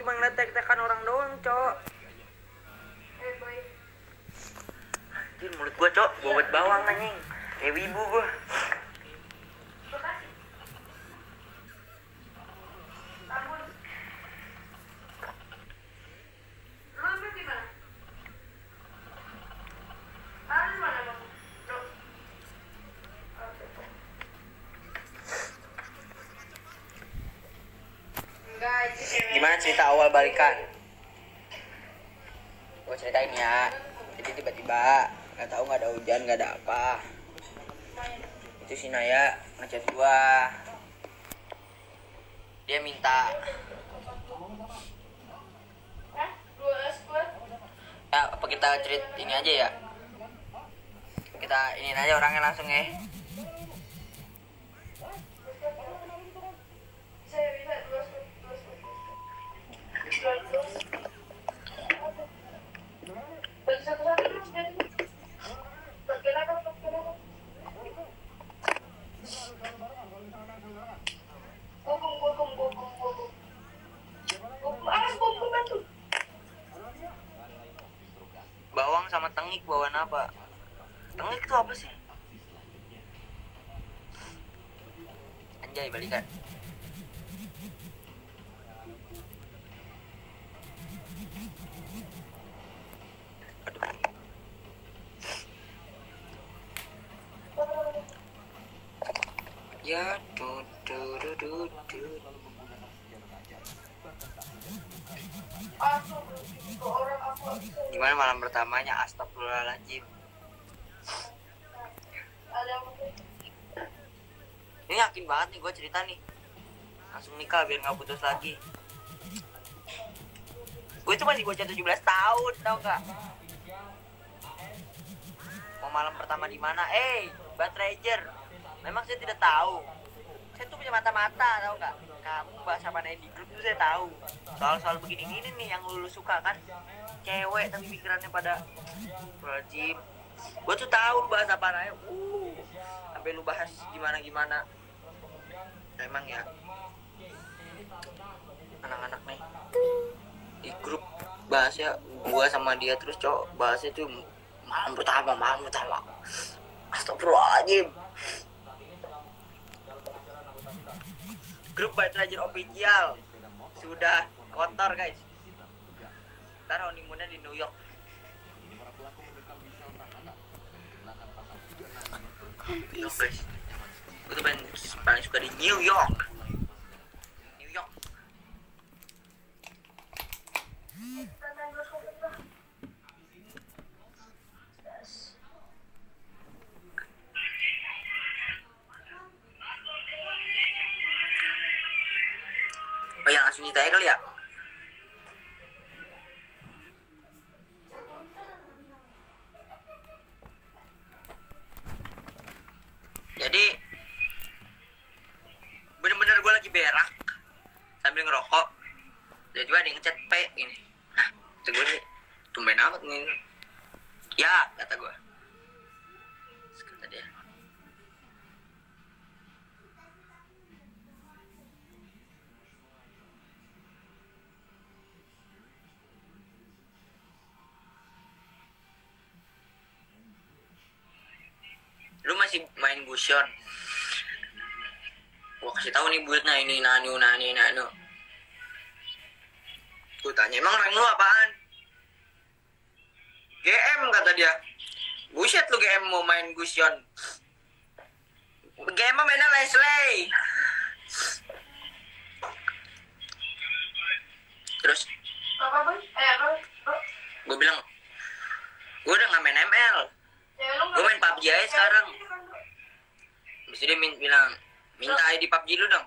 cuma ngeliat tek-tekan orang doang, Cok. Boy. Anjir, mulut gua, Cok, bobot bawang anjing. Kayak wibu gua. Bekasi. Tambun. Lu ambil di mana? Taruh di mana, Bang? Bro. Enggak, itu Gimana cerita awal balikan? Gua ceritain ya. Jadi tiba-tiba nggak tahu, nggak ada hujan, nggak ada apa. Itu si Naya ngechat gua. Dia minta Hah? 2 ya apa kita ini aja ya. Kita ini aja orangnya langsung ya. Bisa 2 bagi satu-satu terus jadi bergerak. Gugum bantu. Bawang sama tengik, bawaan apa? Tengik itu apa sih? Anjay, balikan. Ya, gimana malam pertamanya? Astagfirullahaladzim. Ini yakin banget nih gue cerita nih. Langsung nikah biar nggak putus lagi. Gue itu masih bocah 17 tahun, tau gak? Mau malam pertama di mana? Bad Rager. Memang saya tidak tahu. Saya tuh punya mata-mata, tau gak? Kamu bahas apa nih di grup itu saya tahu. Soal-soal begini-gini nih yang lu suka kan? Cewek tapi pikirannya pada wajib. Gue tuh tahu bahas apa aja. Sampai lu bahas gimana-gimana. Emang ya anak-anak nih di grup bahasnya gua sama dia terus, Cok, bahasnya tuh malam pertama. Astagfirullahaladzim. Grup Bad Rager official sudah kotor, guys. Ntar honeymoonnya di New York. New York, guys. Gue tuh paling suka di New York. New York. Oh ya, langsung ditanya kali ya. Jadi bener-bener gue lagi berak sambil ngerokok. Jadi ada yang ngechat P ini. Nah, kata gue nih, tumben amat nih. Ya, kata gue. Terus kata dia, lu masih main Gusion? Gua kasih tahu nih buatnya ini nanu. Gua tanya, emang rank lu apaan? GM, kata dia. Buset lu GM mau main Gusion. GM mah mainnya Leslie. Terus Apa, Boy? Bro. gue bilang, gue udah gak main ML. Ya, lu Gue main PUBG aja sekarang. Habis itu dia bilang, minta ID PUBG lu dong.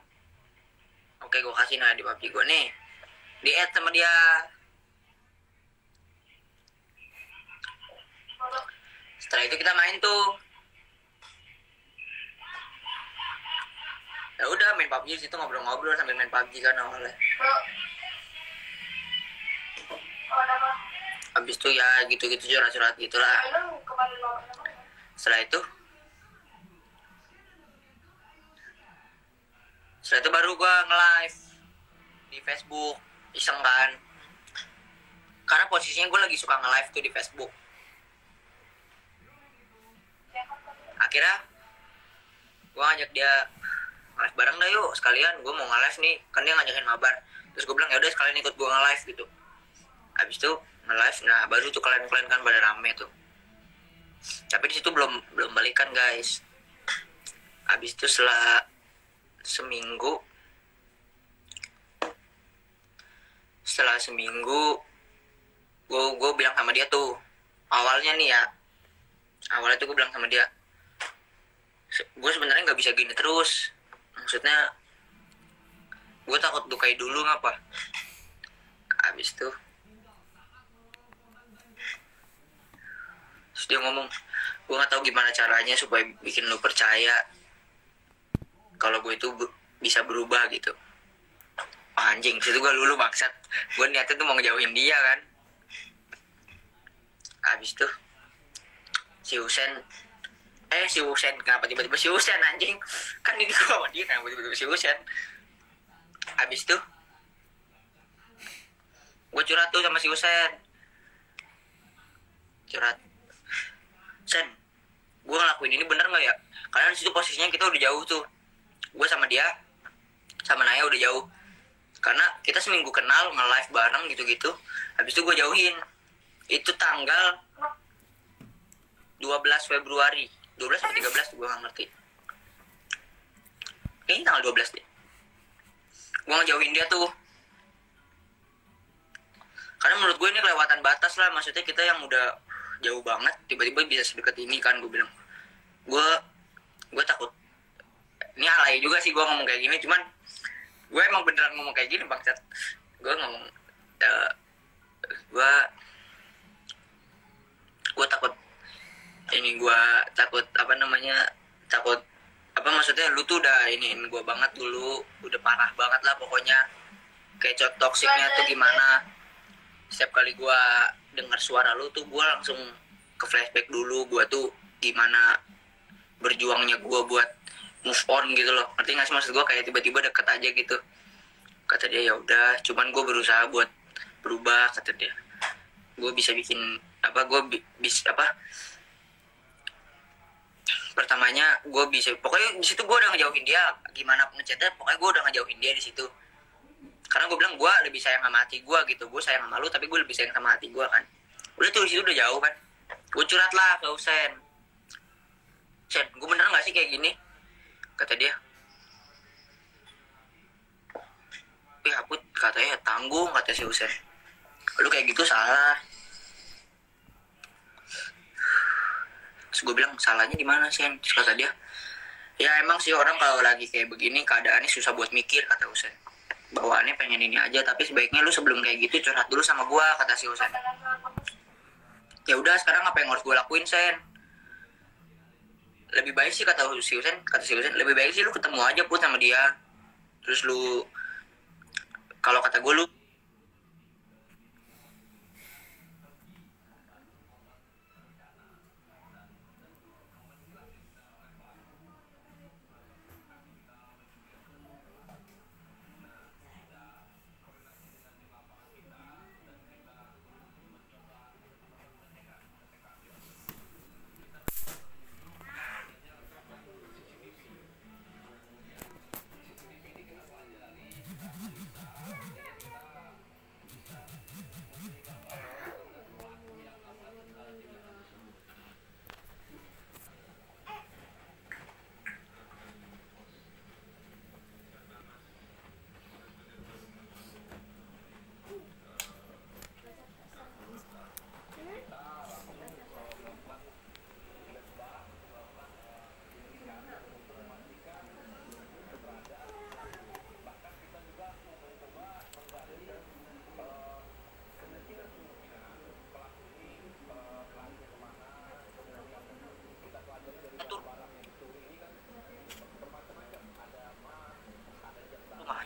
Oke, gue kasih ID PUBG gue nih. Di add sama dia. Setelah itu kita main tuh. Ya udah main PUBG situ, ngobrol-ngobrol sambil main PUBG kan awalnya. Bro. Oh, ada apa? Habis itu ya gitu-gitu curhat-curhat gitulah. Lu kemarin bawa apa? Setelah itu baru gua nge-live di Facebook. iseng kan, karena posisinya gue lagi suka nge-live tuh di Facebook. Akhirnya gue ngajak dia nge-live bareng dah yuk sekalian, gue mau nge-live nih, kan dia ngajakin mabar. Terus gue bilang ya udah sekalian ikut gue nge-live gitu. Habis itu nge-live, nah baru tuh kalian kan pada rame tuh. Tapi di situ belum balikan guys. Habis itu setelah seminggu gue bilang sama dia tuh, awalnya tuh gue bilang sama dia, gue sebenarnya nggak bisa gini terus, maksudnya gue takut dukai dulu ngapa. Habis itu terus dia ngomong, gue nggak tahu gimana caranya supaya bikin lu percaya kalau gue itu bisa berubah gitu. Anjing, situ gue lulu maksud gue niatnya tuh mau ngejauhin dia kan. Habis itu si Husen kenapa tiba-tiba si Husen anjing, kan ini gue sama dia, kenapa tiba-tiba si Husen. Habis itu gue curhat tuh sama si Husen, Sen, gue ngelakuin ini bener nggak ya? Karena di situ posisinya kita udah jauh tuh, gue sama dia sama Naya udah jauh, karena kita seminggu kenal nge-live bareng gitu-gitu. Habis itu gue jauhin. Itu tanggal 12 Februari 12 atau 13 gue gak ngerti, kayaknya tanggal 12 deh. Gue ngejauhin dia tuh karena menurut gue ini kelewatan batas lah, maksudnya kita yang udah jauh banget tiba-tiba bisa sedekat ini kan. Gue bilang gue takut, ini alay juga sih gue ngomong kayak gini, cuman gue emang beneran ngomong kayak gini bangsat. Gue ngomong gue takut ini, gue takut maksudnya lu tuh udah iniin gue banget dulu, udah parah banget lah pokoknya, kayak toksiknya tuh gimana. Setiap kali gue dengar suara lu tuh gue langsung ke flashback dulu, gue tuh gimana berjuangnya gue buat move on gitu loh, ngerti nggak sih maksud gue, kayak tiba-tiba deket aja gitu. Kata dia ya udah, cuman gue berusaha buat berubah, kata dia. Gue bisa bikin pertamanya gue bisa, pokoknya di situ gue udah ngejauhin dia, gimana ngechatnya pokoknya gue udah ngejauhin dia di situ. Karena gue bilang gue lebih sayang sama hati gue gitu, gue sayang sama lu tapi gue lebih sayang sama hati gue kan. Udah tuh di situ udah jauh kan, gue curhat lah ke Husen, Sen, gue bener nggak sih kayak gini? Kata dia, ya Put, katanya tanggung, kata si Husen, lu kayak gitu salah. Terus gue bilang salahnya di mana Sen? Terus kata dia, ya emang sih orang kalau lagi kayak begini keadaannya susah buat mikir, kata Husen. Bawaannya pengen ini aja, tapi sebaiknya lu sebelum kayak gitu curhat dulu sama gue, kata si Husen. Ya udah sekarang apa yang harus gue lakuin Sen? Lebih baik sih kata si Husen, lebih baik sih lu ketemu aja Put sama dia. Terus lu, kalau kata gue lu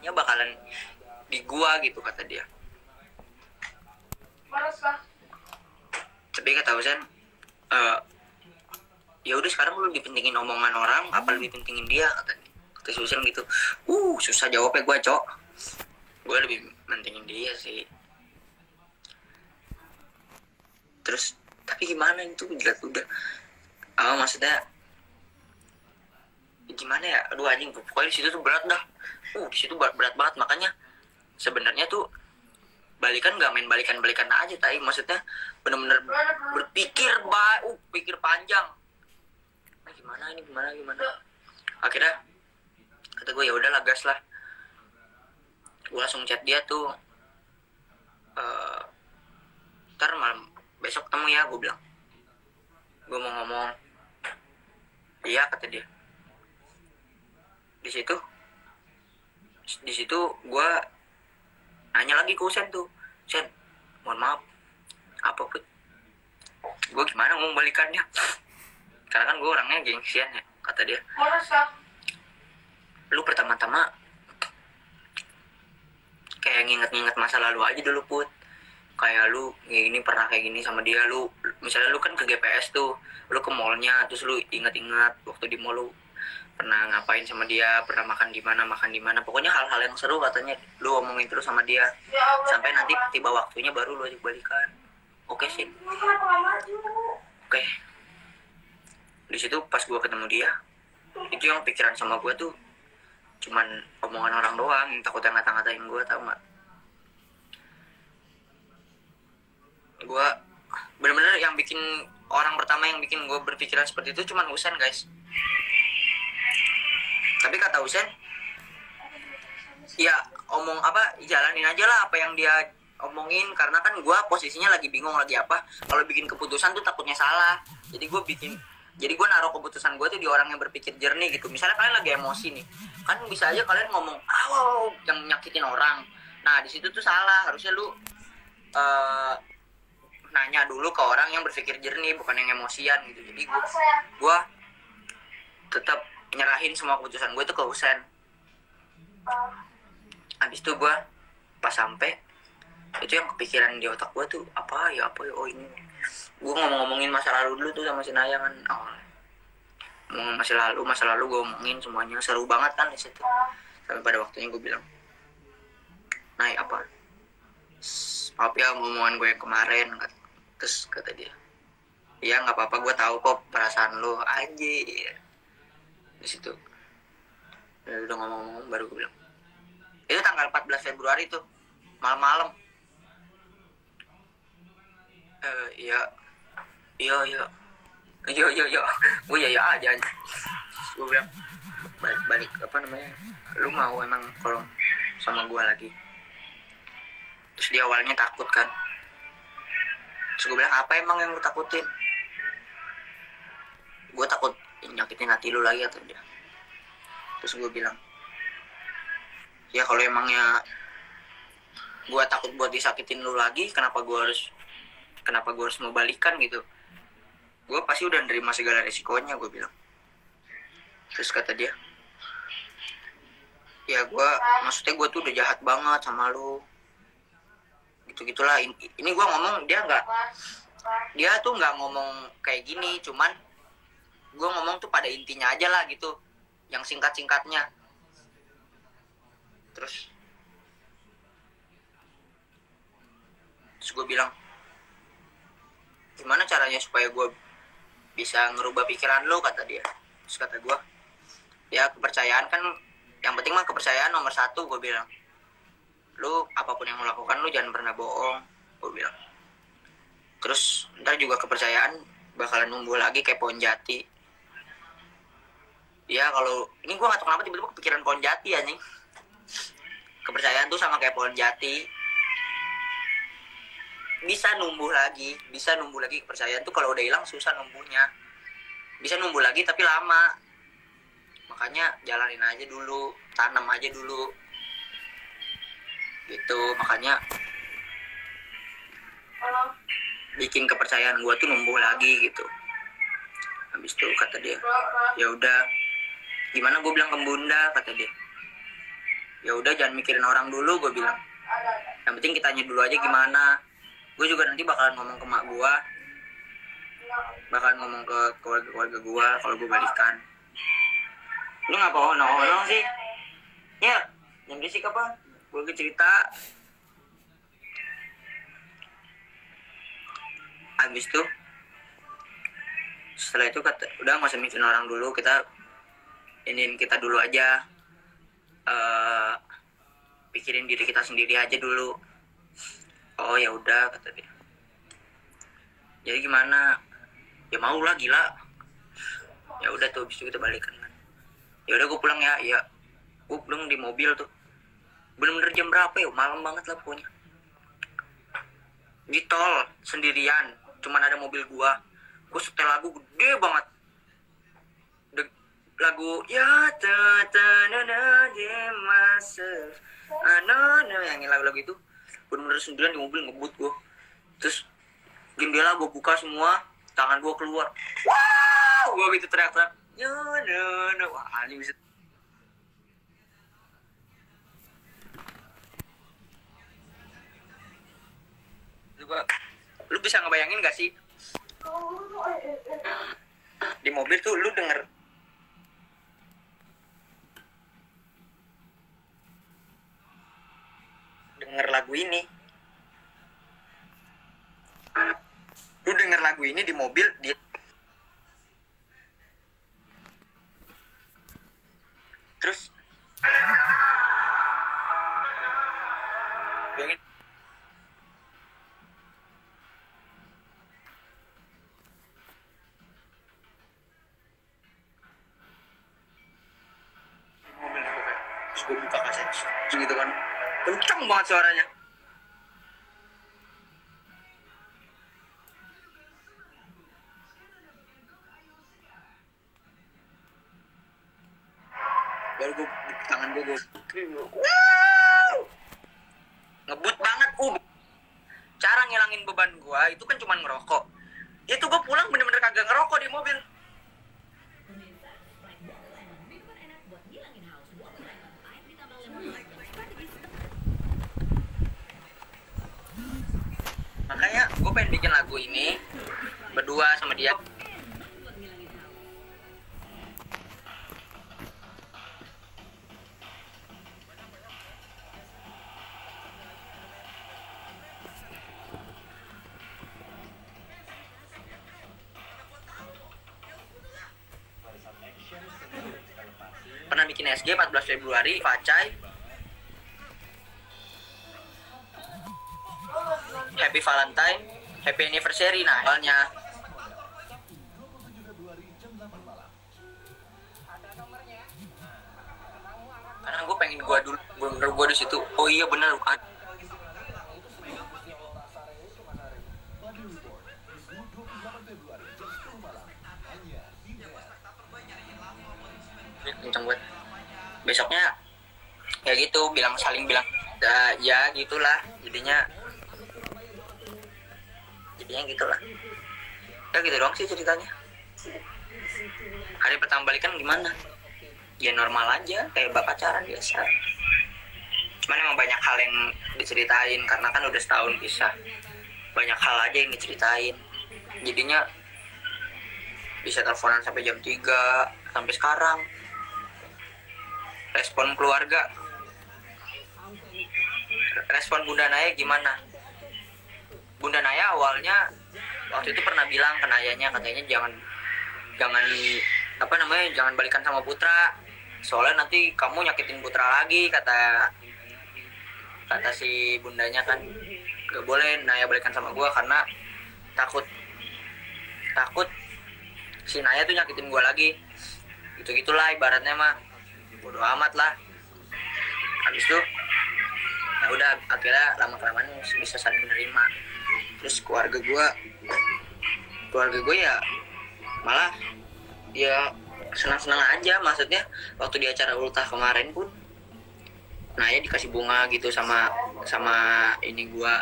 rumahnya bakalan di gua gitu, kata dia. Malas lah. Tapi kata Husen, ya udah sekarang lu lebih pentingin omongan orang apa lebih pentingin dia, kata si Husen gitu. Susah jawabnya gue Cok. Gue lebih mentingin dia sih. Terus tapi gimana itu jelas udah maksudnya gimana ya, aduh anjing, pokoknya di situ tuh berat dah. Di situ berat banget. Makanya sebenarnya tuh balikan nggak main balikan aja, tapi maksudnya bener-bener berpikir pikir panjang. Gimana ini, gimana akhirnya kata gue ya udahlah, gas lah. Gue langsung chat dia tuh, ntar malam besok ketemu ya, gue bilang. Gue mau ngomong. Iya, kata dia. Di situ gue nanya lagi ke Usen tuh, Sen, mohon maaf, apa Put? Gue gimana ngomong balikannya? Karena kan gue orangnya gengsian ya, kata dia. Lu pertama-tama kayak nginget-nginget masa lalu aja dulu, Put. Kayak lu ini pernah kayak gini sama dia. Lu misalnya lu kan ke GPS tuh, lu ke mallnya, terus lu inget-inget waktu di mall lu pernah ngapain sama dia, pernah makan di mana, pokoknya hal-hal yang seru katanya lu omongin terus sama dia. Sampai nanti tiba waktunya baru lu ajak balikan. Oke sih. Oke. Di situ pas gua ketemu dia, itu yang pikiran sama gua tuh cuman omongan orang doang, yang takut yang ngata-ngatain gua, tau gak? Gua bener-bener yang bikin, orang pertama yang bikin gua berpikiran seperti itu cuman Usen, guys. Tapi kata Usen, ya omong apa, jalanin aja lah apa yang dia omongin. Karena kan gue posisinya lagi bingung lagi apa. Kalau bikin keputusan tuh takutnya salah. Jadi gue naruh keputusan gue tuh di orang yang berpikir jernih gitu. Misalnya kalian lagi emosi nih, kan bisa aja kalian ngomong yang nyakitin orang. Nah di situ tuh salah. Harusnya lu nanya dulu ke orang yang berpikir jernih, bukan yang emosian gitu. Jadi gue tetap nyerahin semua keputusan gue tuh ke Usen. Habis itu gue pas sampai, itu yang kepikiran di otak gue tuh apa ya, oh ini gue ngomongin masa lalu dulu tuh sama si Naya kan. Ngomongin masa lalu gue omongin semuanya, seru banget kan di situ. Sampai pada waktunya gue bilang, Nay, apa maaf ya omongan gue yang kemarin. Terus kata dia, iya nggak apa-apa, gue tahu kok perasaan lo. Anjir. Di situ udah ngomong-ngomong baru gue bilang, itu tanggal 14 Februari tuh malam-malam. Iya gue ya aja. Gue bilang balik apa namanya, lu mau emang kalau sama gue lagi? Terus dia awalnya takut kan. Terus gue bilang, apa emang yang lu takutin? Gue takut nyakitin hati lu lagi, atau dia. Terus gue bilang, ya kalau emangnya gue takut buat disakitin lu lagi, kenapa gue harus mau balikan gitu? Gue pasti udah nerima segala resikonya, gue bilang. Terus kata dia, ya maksudnya gue tuh udah jahat banget sama lu, gitu-gitulah. Ini gue ngomong, dia tuh nggak ngomong kayak gini, cuman gue ngomong tuh pada intinya aja lah gitu, yang singkat-singkatnya. Terus gue bilang, gimana caranya supaya gue bisa ngerubah pikiran lo, kata dia. Terus kata gue, ya kepercayaan kan, yang penting mah kepercayaan nomor 1, gue bilang. Lu apapun yang lo lakukan, lu jangan pernah bohong, gue bilang. Terus ntar juga kepercayaan bakalan numbuh lagi kayak pohon jati. Ya kalau ini gue gak tau kenapa tiba-tiba kepikiran pohon jati anjing. Kepercayaan tuh sama kayak pohon jati, bisa numbuh lagi kepercayaan tuh. Kalau udah hilang susah numbuhnya. Bisa numbuh lagi tapi lama. Makanya jalanin aja dulu, tanam aja dulu gitu. Makanya bikin kepercayaan gue tuh numbuh lagi gitu. Habis itu kata dia, ya udah, gimana, gue bilang ke bunda, kata dia. Ya udah jangan mikirin orang dulu, gue bilang. Yang penting kitanya dulu aja gimana. Gue juga nanti bakalan ngomong ke mak gue, bakalan ngomong ke keluarga gue kalau gue balikan. Lu ngapa honong sih? Ya, yang berisik apa? Gue cerita. Habis itu setelah itu kata udah nggak usah mikirin orang dulu, kita iniin kita dulu aja, pikirin diri kita sendiri aja dulu. Oh ya udah kata dia. Jadi gimana? Ya mau lah, gila. Ya udah tuh, habis itu kita balikan kan. Ya udah gue pulang ya. Ya gue pulang di mobil tuh. Bener-bener jam berapa ya? Malam banget lah pokoknya. Di tol sendirian, cuman ada mobil gua. Gue setel lagu gede banget. Lagu ya yang lagu-lagu itu. Bener-bener sendirian di mobil ngebut gua. Terus jendela gue buka semua, tangan gue keluar. Wow, gue gitu teriak-teriak. Wah, anjing bisa. Lu bisa ngebayangin gak sih? Di mobil tuh lu denger lagu ini. Lu denger lagu ini di mobil, terus terus gue buka kaset gitu kan, kenceng banget suaranya. Baru gue tangan gue wow, ngebut banget. Cara ngilangin beban gue itu kan cuma ngerokok. Itu gue pulang bener-bener kagak ngerokok di mobil. Makanya gue pengen bikin lagu ini berdua sama dia. Pernah bikin SG 14 Februari, Pacai, Happy Valentine, Happy Anniversary. Nah, awalnya karena gue pengen gue di situ. Oh iya benar. Kenceng banget. Besoknya ya gitu, saling bilang ya gitulah, jadinya gitulah. Ya gitu doang sih ceritanya. Hari pertama balikan gimana? Ya normal aja, kayak pacaran biasa. Cuman emang banyak hal yang diceritain karena kan udah setahun pisah. Banyak hal aja yang diceritain. Jadinya bisa teleponan sampai jam 3 sampai sekarang. Respon keluarga, respon Bunda Naya gimana? Bunda Naya awalnya waktu itu pernah bilang ke Nayanya, katanya jangan jangan balikan sama Putra, soalnya nanti kamu nyakitin Putra lagi, kata si bundanya kan. Gak boleh Naya balikan sama gua karena takut si Naya tuh nyakitin gua lagi, gitu-gitulah ibaratnya mah. Bodo amat lah. Habis itu ya udah, akhirnya lama-kelamaan bisa saling menerima. Terus keluarga gue ya malah ya senang-senang aja. Maksudnya waktu di acara ultah kemarin pun Naya dikasih bunga gitu sama ini gue,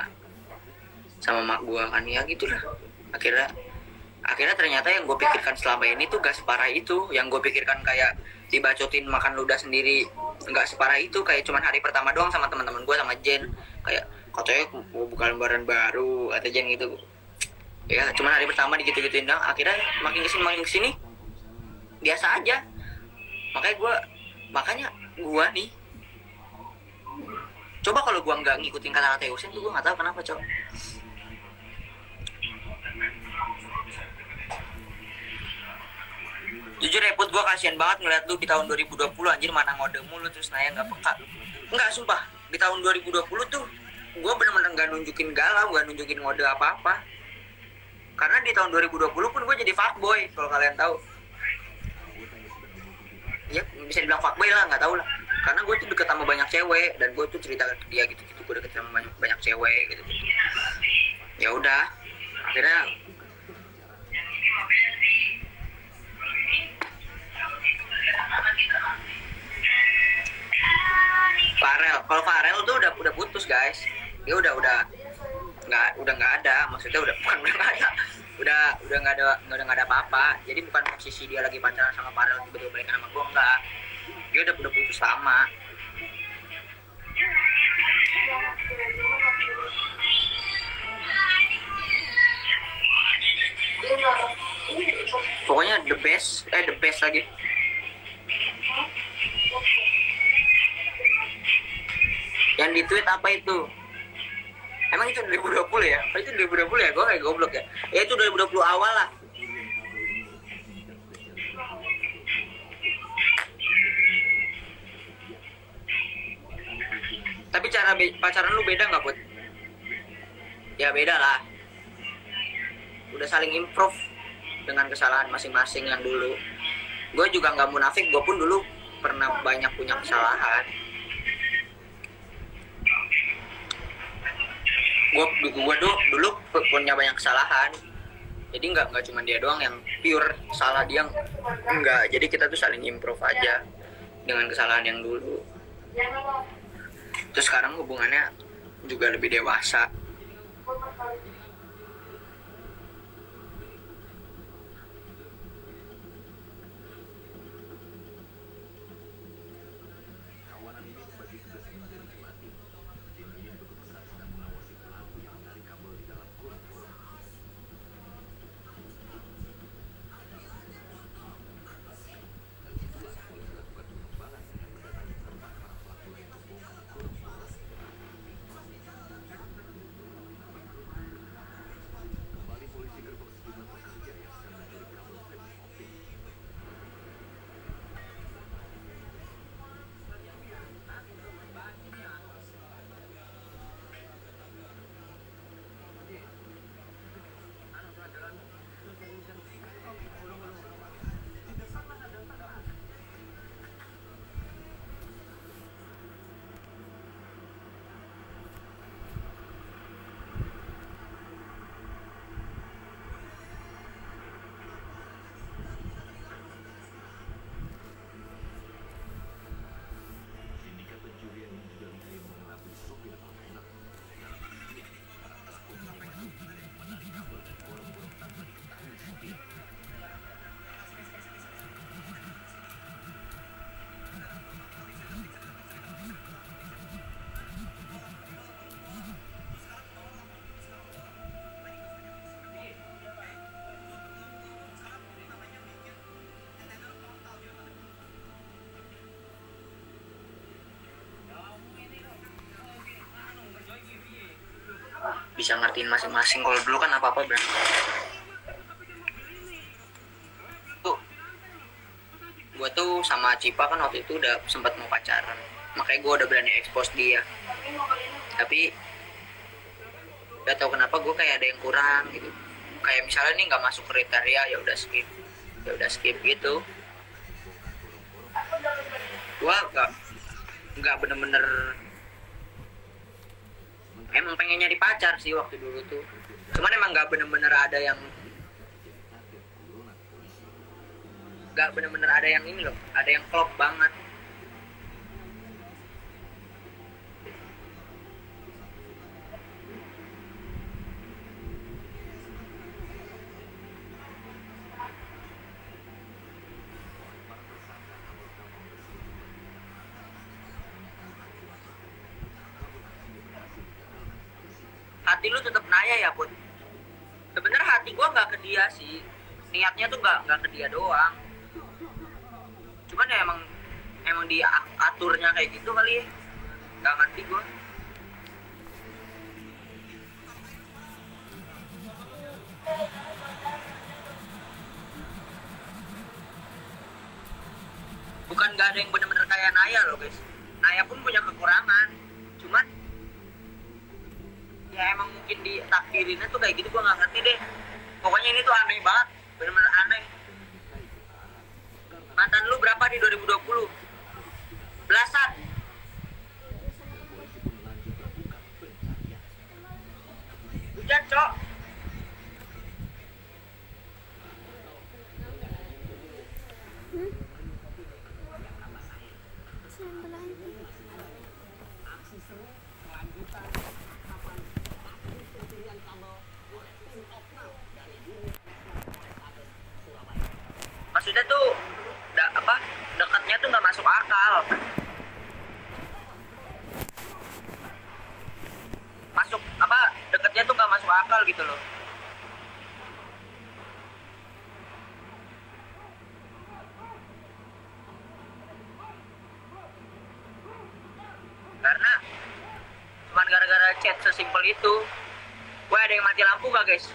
sama mak gue kan, ya gitulah. Akhirnya ternyata yang gue pikirkan selama ini tuh gak separah itu. Yang gue pikirkan kayak dibacotin makan ludah sendiri, nggak separah itu. Kayak cuman hari pertama doang sama teman-teman gue, sama Jen, kayak katanya mau buka lembaran baru atau Jen gitu ya. Cuman hari pertama digitu-gituin dong. Akhirnya makin kesini biasa aja. Makanya gue nih, coba kalau gue nggak ngikutin kata-kata Yusen tuh gue nggak tahu kenapa, coba. Jujur ya Put, gue kasihan banget ngeliat lu di tahun 2020 anjir, mana ngode mulu terus Naya nggak peka. Enggak, sumpah, di tahun 2020 tuh gue bener-bener nggak nunjukin galau, nggak nunjukin ngode apa-apa. Karena di tahun 2020 pun gue jadi fuckboy, kalau kalian tahu. Ya bisa dibilang fuckboy lah, nggak tahu lah. Karena gue tuh deket sama banyak cewek dan gue tuh cerita ke dia gitu-gitu, gue deket sama banyak cewek gitu. Ya udah, akhirnya kalau Farel tuh udah putus guys, dia udah nggak ada, maksudnya udah bukan udah nggak ada, udah nggak ada apa-apa. Jadi bukan posisi dia lagi pacaran sama Farel tiba-tiba balikan sama gue, enggak, dia udah putus lama. Pokoknya the best lagi. Yang di tweet apa itu? Emang itu 2020 ya? Oh, itu 2020 ya? Gue kayak goblok ya? Ya itu 2020 awal lah. Tapi cara pacaran lu beda nggak, Put? Ya beda lah. Udah saling improve dengan kesalahan masing-masing yang dulu. Gue juga nggak munafik, gue pun dulu pernah banyak punya kesalahan. Gue dulu punya banyak kesalahan. Jadi nggak cuma dia doang yang pure salah dia, enggak. Jadi kita tuh saling improve aja dengan kesalahan yang dulu. Terus sekarang hubungannya juga lebih dewasa. Bisa ngertiin masing-masing. Kalau dulu kan apa-apa berarti tuh gue tuh sama Cipa kan waktu itu udah sempat mau pacaran, makanya gue udah berani expose dia. Tapi gak tau kenapa gue kayak ada yang kurang gitu. Kayak misalnya nih nggak masuk kriteria, ya udah skip gitu. Gue nggak bener-bener emang pengen nyari pacar sih waktu dulu tuh, cuman emang nggak bener-bener ada yang ini loh, ada yang klop banget. Hati lu tetap Naya ya Put. Sebenarnya hati gua nggak ke dia sih, niatnya tuh nggak ke dia doang. Cuman ya emang diaturnya kayak gitu kali ya, nggak ngerti gua. bukan gak ada yang bener-bener kayak Naya loh guys. Naya pun punya kekurangan, cuman ya emang mungkin ditakdirinnya tuh kayak gitu, gue nggak ngerti deh. Pokoknya ini tuh aneh banget, bener-bener aneh. Mantan lu berapa di 2020? Belasan. Hujan cok. Maksudnya tuh dekatnya tuh nggak masuk akal. Dekatnya tuh nggak masuk akal gitu loh. Karena cuman gara-gara chat sesimpel itu. Wah, ada yang mati lampu gak guys?